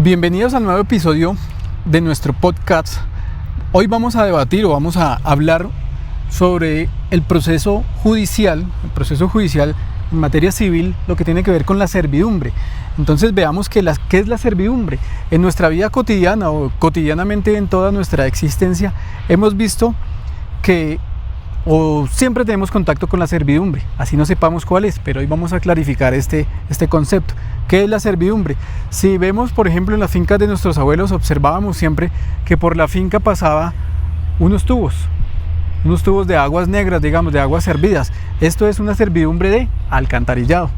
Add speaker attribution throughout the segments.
Speaker 1: Bienvenidos al nuevo episodio de nuestro podcast. Hoy vamos a debatir o vamos a hablar sobre el proceso judicial en materia civil, lo que tiene que ver con la servidumbre. Entonces veamos qué es la servidumbre. En nuestra vida cotidiana o cotidianamente en toda nuestra existencia hemos visto que siempre tenemos contacto con la servidumbre, así no sepamos cuál es, pero hoy vamos a clarificar este concepto. ¿Qué es la servidumbre? Si vemos, por ejemplo, en las fincas de nuestros abuelos, observábamos siempre que por la finca pasaba unos tubos de aguas negras, digamos, de aguas servidas. Esto es una servidumbre de alcantarillado,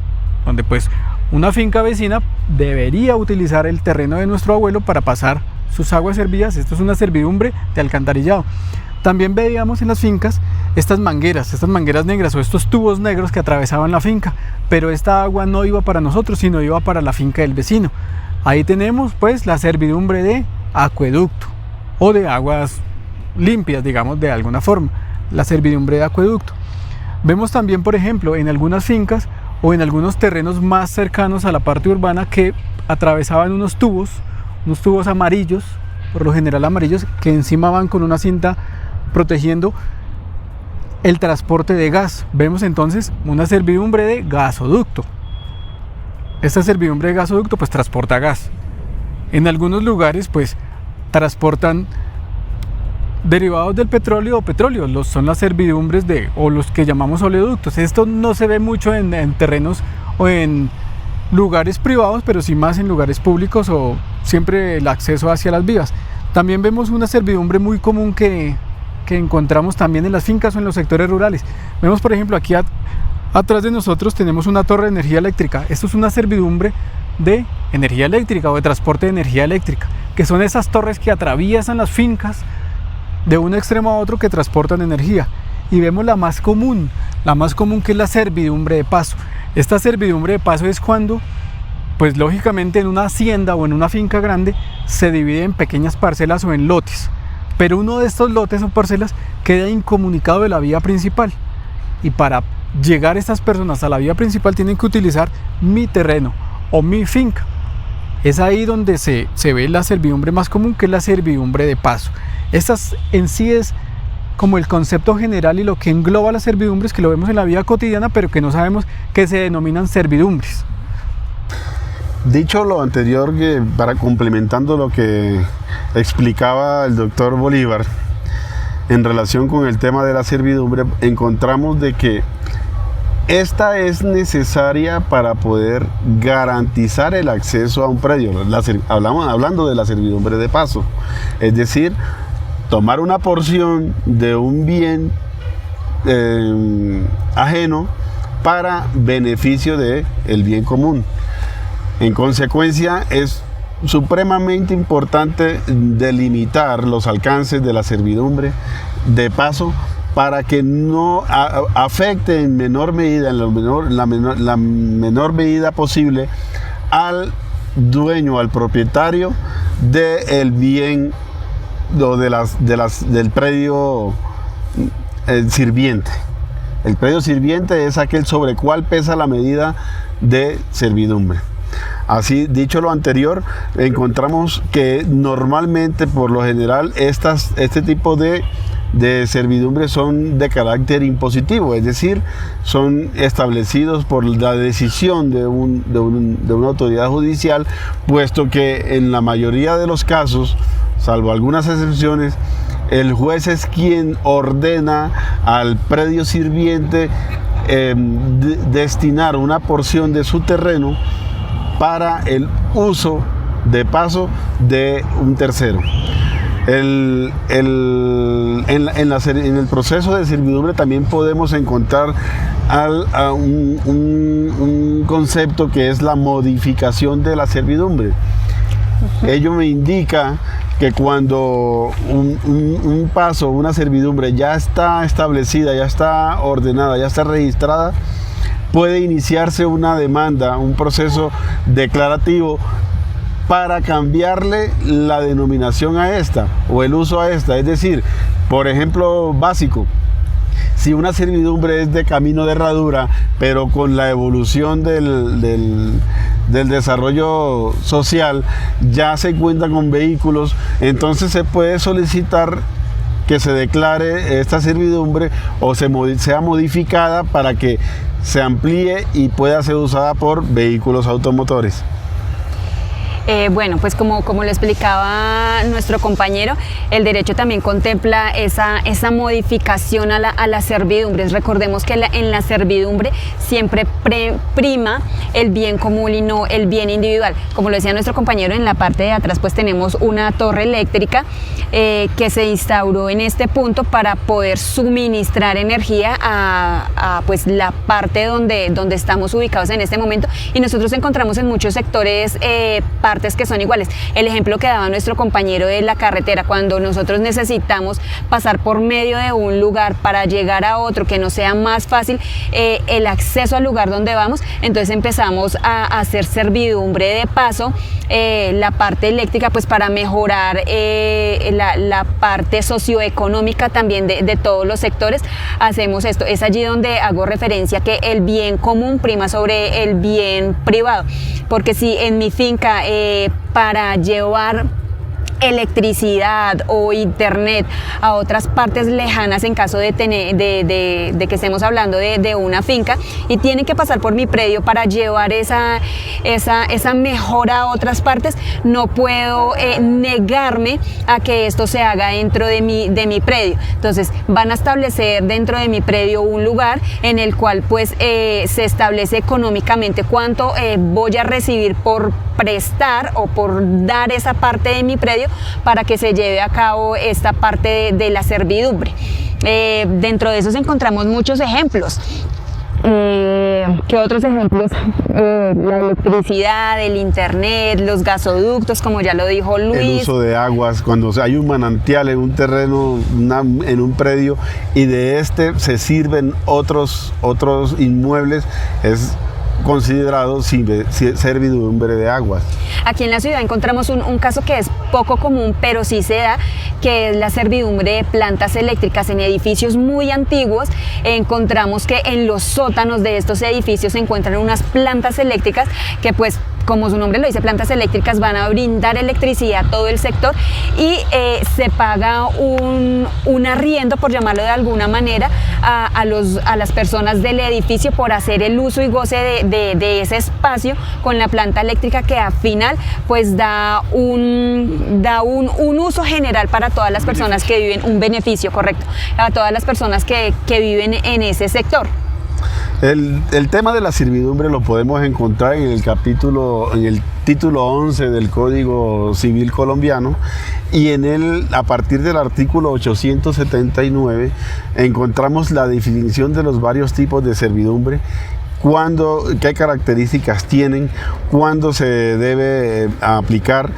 Speaker 1: donde pues una finca vecina debería utilizar el terreno de nuestro abuelo para pasar sus aguas servidas. Esto es una servidumbre de alcantarillado. También veíamos en las fincas estas mangueras negras o estos tubos negros que atravesaban la finca, pero esta agua no iba para nosotros, sino iba para la finca del vecino. Ahí tenemos pues la servidumbre de acueducto o de aguas limpias, digamos, de alguna forma, la servidumbre de acueducto. Vemos también, por ejemplo, en algunas fincas o en algunos terrenos más cercanos a la parte urbana que atravesaban unos tubos amarillos, por lo general amarillos, que encima van con una cinta protegiendo el transporte de gas. Vemos entonces una servidumbre de gasoducto. Esta servidumbre de gasoducto pues transporta gas. En algunos lugares pues transportan derivados del petróleo o petróleo, son las servidumbres o los que llamamos oleoductos. Esto no se ve mucho en terrenos o en lugares privados, pero sí más en lugares públicos o siempre el acceso hacia las vías. También vemos una servidumbre muy común que encontramos también en las fincas o en los sectores rurales. Vemos, por ejemplo, aquí atrás de nosotros tenemos una torre de energía eléctrica. Esto es una servidumbre de energía eléctrica o de transporte de energía eléctrica, que son esas torres que atraviesan las fincas de un extremo a otro que transportan energía. Y vemos la más común que es la servidumbre de paso. Esta servidumbre de paso es cuando, pues lógicamente en una hacienda o en una finca grande se divide en pequeñas parcelas o en lotes, pero uno de estos lotes o parcelas queda incomunicado de la vía principal, y para llegar estas personas a la vía principal tienen que utilizar mi terreno o mi finca. Es ahí donde se ve la servidumbre más común, que es la servidumbre de paso. Esta en sí es como el concepto general y lo que engloba las servidumbres, que lo vemos en la vida cotidiana, pero que no sabemos que se denominan servidumbres.
Speaker 2: Dicho lo anterior, para complementando lo que explicaba el doctor Bolívar en relación con el tema de la servidumbre, encontramos de que esta es necesaria para poder garantizar el acceso a un predio. Hablando de la servidumbre de paso, es decir, tomar una porción de un bien ajeno para beneficio del bien común. En consecuencia, es supremamente importante delimitar los alcances de la servidumbre de paso para que no afecte en menor medida, la menor medida posible al dueño, al propietario del bien o del predio sirviente. El predio sirviente es aquel sobre el cual pesa la medida de servidumbre. Así, dicho lo anterior, encontramos que normalmente, por lo general, este tipo de servidumbres son de carácter impositivo, es decir, son establecidos por la decisión de una autoridad judicial, puesto que en la mayoría de los casos, salvo algunas excepciones, el juez es quien ordena al predio sirviente destinar una porción de su terreno para el uso de paso de un tercero. En el proceso de servidumbre también podemos encontrar un concepto que es la modificación de la servidumbre. Ello me indica que cuando un paso, una servidumbre ya está establecida, ya está ordenada, ya está registrada, puede iniciarse una demanda, un proceso declarativo para cambiarle la denominación a esta o el uso a esta. Es decir, por ejemplo básico, si una servidumbre es de camino de herradura, pero con la evolución del desarrollo social ya se cuenta con vehículos, entonces se puede solicitar que se declare esta servidumbre o sea modificada para que se amplíe y pueda ser usada por vehículos automotores.
Speaker 3: Bueno, pues como lo explicaba nuestro compañero, el derecho también contempla esa modificación a las servidumbres. Recordemos que en la servidumbre siempre prima el bien común y no el bien individual. Como lo decía nuestro compañero, en la parte de atrás pues tenemos una torre eléctrica que se instauró en este punto para poder suministrar energía a pues la parte donde estamos ubicados en este momento, y nosotros encontramos en muchos sectores partes que son iguales. El ejemplo que daba nuestro compañero de la carretera, cuando nosotros necesitamos pasar por medio de un lugar para llegar a otro que nos sea más fácil el acceso al lugar donde vamos, entonces empezamos a hacer servidumbre de paso, la parte eléctrica, pues para mejorar la parte socioeconómica también de todos los sectores. Hacemos esto, es allí donde hago referencia que el bien común prima sobre el bien privado, porque si en mi finca para llevar electricidad o internet a otras partes lejanas, en caso de que estemos hablando de una finca, y tienen que pasar por mi predio para llevar esa mejora a otras partes, no puedo negarme a que esto se haga dentro de mi predio. Entonces van a establecer dentro de mi predio un lugar en el cual pues se establece económicamente cuánto voy a recibir por prestar o por dar esa parte de mi predio para que se lleve a cabo esta parte de la servidumbre. Dentro de esos encontramos muchos ejemplos. ¿Qué otros ejemplos? La electricidad, el internet, los gasoductos, como ya lo dijo Luis.
Speaker 2: El uso de aguas, cuando hay un manantial en un terreno, en un predio, y de este se sirven otros inmuebles, es considerado servidumbre de aguas.
Speaker 3: Aquí en la ciudad encontramos un caso que es poco común, pero sí se da, que es la servidumbre de plantas eléctricas en edificios muy antiguos. Encontramos que en los sótanos de estos edificios se encuentran unas plantas eléctricas que, pues, como su nombre lo dice, plantas eléctricas, van a brindar electricidad a todo el sector, y se paga un arriendo, por llamarlo de alguna manera, a las personas del edificio por hacer el uso y goce de ese espacio con la planta eléctrica, que al final pues da un uso general para todas las personas que viven, un beneficio, correcto, a todas las personas que viven en ese sector.
Speaker 2: El tema de la servidumbre lo podemos encontrar en el título 11 del Código Civil colombiano, y a partir del artículo 879 encontramos la definición de los varios tipos de servidumbre, qué características tienen, cuándo se debe aplicar,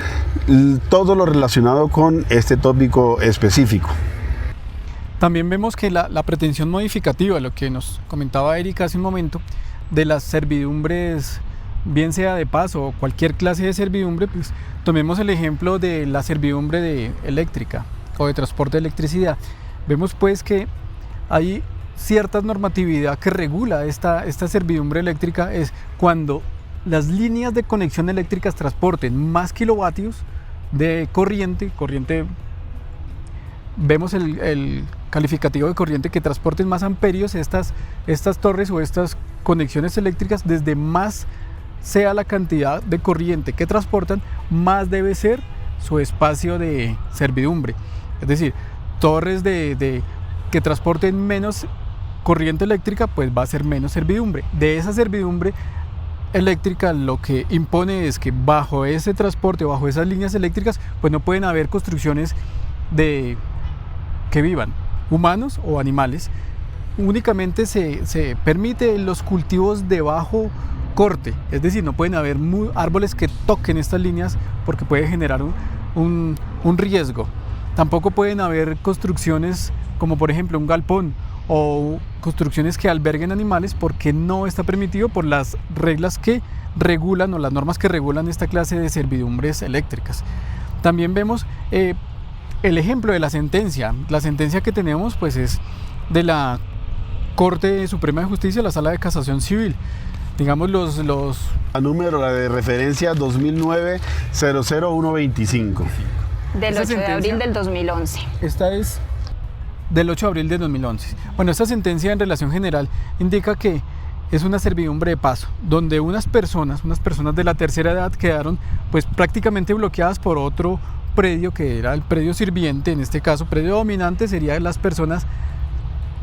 Speaker 2: todo lo relacionado con este tópico específico.
Speaker 1: También vemos que la pretensión modificativa, lo que nos comentaba Erika hace un momento, de las servidumbres, bien sea de paso o cualquier clase de servidumbre, pues tomemos el ejemplo de la servidumbre eléctrica o de transporte de electricidad. Vemos pues que hay cierta normatividad que regula esta servidumbre eléctrica. Es cuando las líneas de conexión eléctricas transporten más kilovatios de corriente, vemos el calificativo de corriente, que transporten más amperios estas torres o estas conexiones eléctricas. Desde más sea la cantidad de corriente que transportan, más debe ser su espacio de servidumbre. Es decir, torres que transporten menos corriente eléctrica, pues va a ser menos servidumbre. De esa servidumbre eléctrica, lo que impone es que bajo ese transporte, bajo esas líneas eléctricas, pues no pueden haber construcciones que vivan humanos o animales. Únicamente se permite los cultivos de bajo corte, es decir, no pueden haber árboles que toquen estas líneas porque puede generar un riesgo. Tampoco pueden haber construcciones como por ejemplo un galpón o construcciones que alberguen animales, porque no está permitido por las reglas que regulan o las normas que regulan esta clase de servidumbres eléctricas. También vemos el ejemplo de la sentencia. La sentencia que tenemos pues es de la Corte Suprema de Justicia, la Sala de Casación Civil. digamos
Speaker 2: A número de referencia 2009-00125.
Speaker 3: Del
Speaker 1: Esa
Speaker 3: 8 de
Speaker 1: sentencia-
Speaker 3: abril del 2011.
Speaker 1: Esta es del 8 de abril de 2011. Bueno, esta sentencia en relación general indica que es una servidumbre de paso, donde unas personas de la tercera edad quedaron pues prácticamente bloqueadas por otro predio que era el predio sirviente. En este caso, predio dominante serían las personas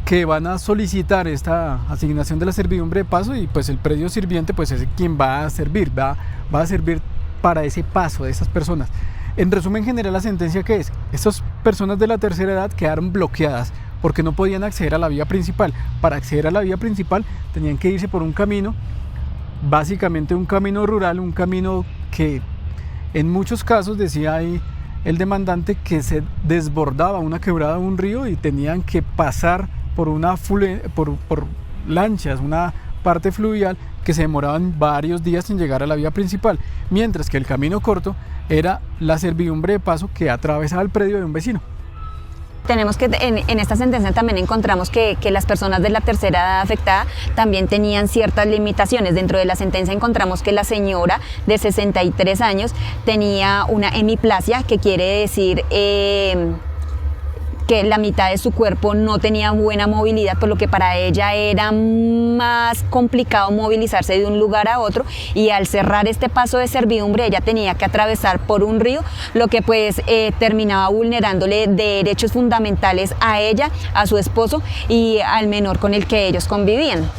Speaker 1: que van a solicitar esta asignación de la servidumbre de paso, y pues el predio sirviente pues es quien va a servir para ese paso de esas personas. En resumen general, la sentencia que es, estas personas de la tercera edad quedaron bloqueadas porque no podían acceder a la vía principal. Para acceder a la vía principal tenían que irse por un camino, básicamente un camino rural, un camino que en muchos casos, decía ahí el demandante, que se desbordaba una quebrada de un río y tenían que pasar por por lanchas, una parte fluvial que se demoraban varios días en llegar a la vía principal, mientras que el camino corto era la servidumbre de paso que atravesaba el predio de un vecino.
Speaker 3: Tenemos que, en esta sentencia también encontramos que las personas de la tercera edad afectada también tenían ciertas limitaciones. Dentro de la sentencia encontramos que la señora de 63 años tenía una hemiplasia, que quiere decir que la mitad de su cuerpo no tenía buena movilidad, por lo que para ella era más complicado movilizarse de un lugar a otro, y al cerrar este paso de servidumbre ella tenía que atravesar por un río, lo que pues terminaba vulnerándole derechos fundamentales a ella, a su esposo y al menor con el que ellos convivían.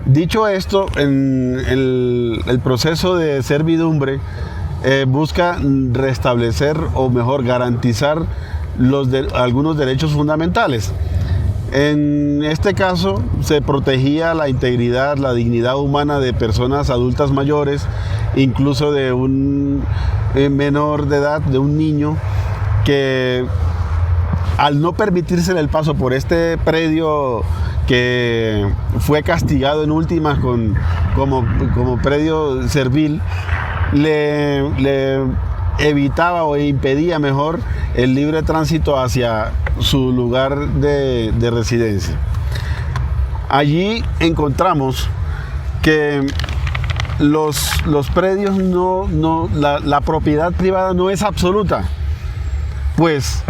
Speaker 2: Dicho esto, en el proceso de servidumbre busca restablecer, o mejor garantizar, algunos derechos fundamentales. En este caso se protegía la integridad, la dignidad humana de personas adultas mayores, incluso de un menor de edad, de un niño, que al no permitirse el paso por este predio, que fue castigado en últimas como predio servil, le evitaba o impedía mejor el libre tránsito hacia su lugar de residencia. Allí encontramos que los predios la propiedad privada no es absoluta, pues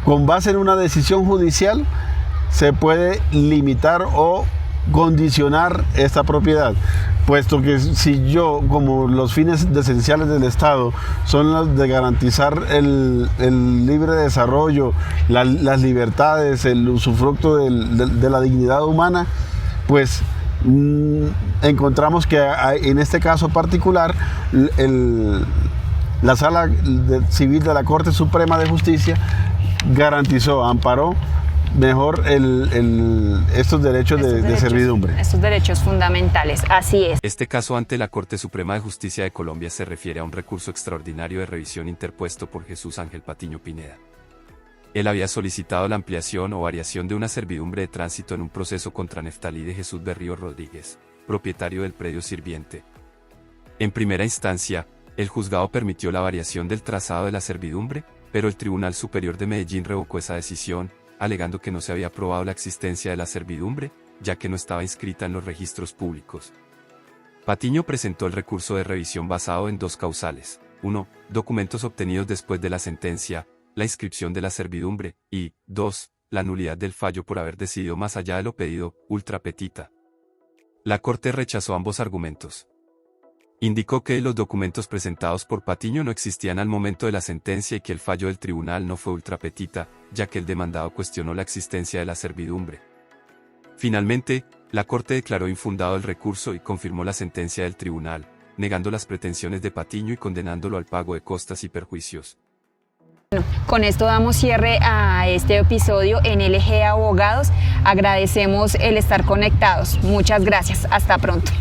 Speaker 2: con base en una decisión judicial se puede limitar o condicionar esta propiedad, puesto que si yo, como los fines esenciales del Estado son los de garantizar el libre desarrollo, las libertades, el usufructo de la dignidad humana, pues encontramos que en este caso particular la Sala Civil de la Corte Suprema de Justicia garantizó, amparó mejor estos derechos de servidumbre.
Speaker 3: Estos derechos fundamentales, así es.
Speaker 4: Este caso ante la Corte Suprema de Justicia de Colombia se refiere a un recurso extraordinario de revisión interpuesto por Jesús Ángel Patiño Pineda. Él había solicitado la ampliación o variación de una servidumbre de tránsito en un proceso contra Neftalí de Jesús Berrío Rodríguez, propietario del predio sirviente. En primera instancia, el juzgado permitió la variación del trazado de la servidumbre, pero el Tribunal Superior de Medellín revocó esa decisión, alegando que no se había probado la existencia de la servidumbre, ya que no estaba inscrita en los registros públicos. Patiño presentó el recurso de revisión basado en dos causales: 1. Documentos obtenidos después de la sentencia, la inscripción de la servidumbre, y 2. La nulidad del fallo por haber decidido más allá de lo pedido, ultra petita. La Corte rechazó ambos argumentos. Indicó que los documentos presentados por Patiño no existían al momento de la sentencia y que el fallo del tribunal no fue ultra petita, ya que el demandado cuestionó la existencia de la servidumbre. Finalmente, la Corte declaró infundado el recurso y confirmó la sentencia del tribunal, negando las pretensiones de Patiño y condenándolo al pago de costas y perjuicios.
Speaker 3: Con esto damos cierre a este episodio en LG Abogados. Agradecemos el estar conectados. Muchas gracias. Hasta pronto.